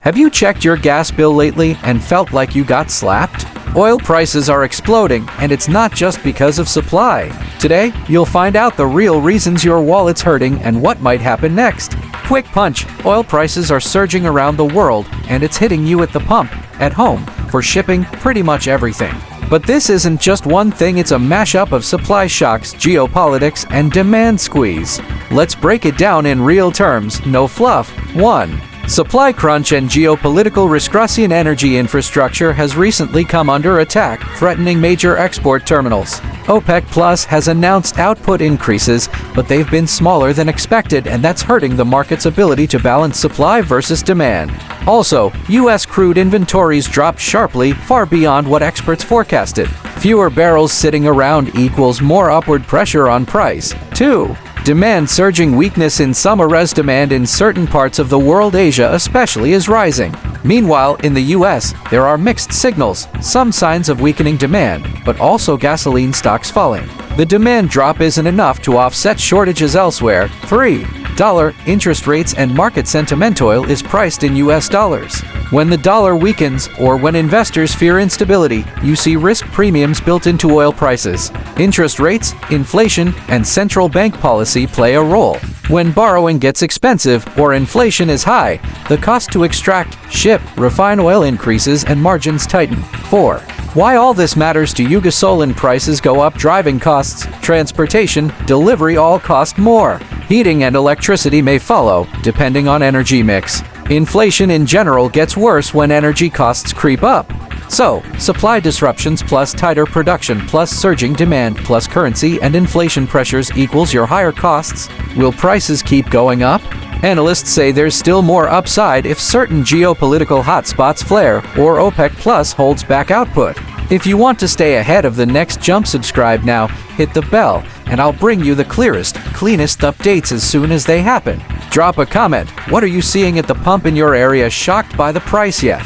Have you checked your gas bill lately and felt like you got slapped? Oil prices are exploding, and it's not just because of supply. Today, you'll find out the real reasons your wallet's hurting and what might happen next. Quick punch: oil prices are surging around the world, and it's hitting you at the pump, at home, for shipping, pretty much everything. But this isn't just one thing, it's a mashup of supply shocks, geopolitics, and demand squeeze. Let's break it down in real terms, no fluff. 1. Supply crunch and geopolitical risk. Russian energy infrastructure has recently come under attack, threatening major export terminals. OPEC Plus has announced output increases, but they've been smaller than expected, and that's hurting the market's ability to balance supply versus demand. Also, U.S. crude inventories dropped sharply, far beyond what experts forecasted. Fewer barrels sitting around equals more upward pressure on price. 2. Demand surging. Weakness in summer as demand in certain parts of the world, Asia especially, is rising. Meanwhile, in the U.S., there are mixed signals, some signs of weakening demand, but also gasoline stocks falling. The demand drop isn't enough to offset shortages elsewhere. 3. Dollar, interest rates and market sentiment. Oil is priced in U.S. dollars. When the dollar weakens, or when investors fear instability, you see risk premiums built into oil prices. Interest rates, inflation, and central bank policy play a role. When borrowing gets expensive or inflation is high, the cost to extract, ship, refine oil increases and margins tighten. 4. Why all this matters to you: gasoline prices go up, driving costs, transportation, delivery all cost more. Heating and electricity may follow, depending on energy mix. Inflation in general gets worse when energy costs creep up. So, supply disruptions plus tighter production plus surging demand plus currency and inflation pressures equals your higher costs. Will prices keep going up? Analysts say there's still more upside if certain geopolitical hotspots flare or OPEC Plus holds back output. If you want to stay ahead of the next jump, subscribe now, hit the bell, and I'll bring you the clearest, cleanest updates as soon as they happen. Drop a comment. What are you seeing at the pump in your area? Shocked by the price yet?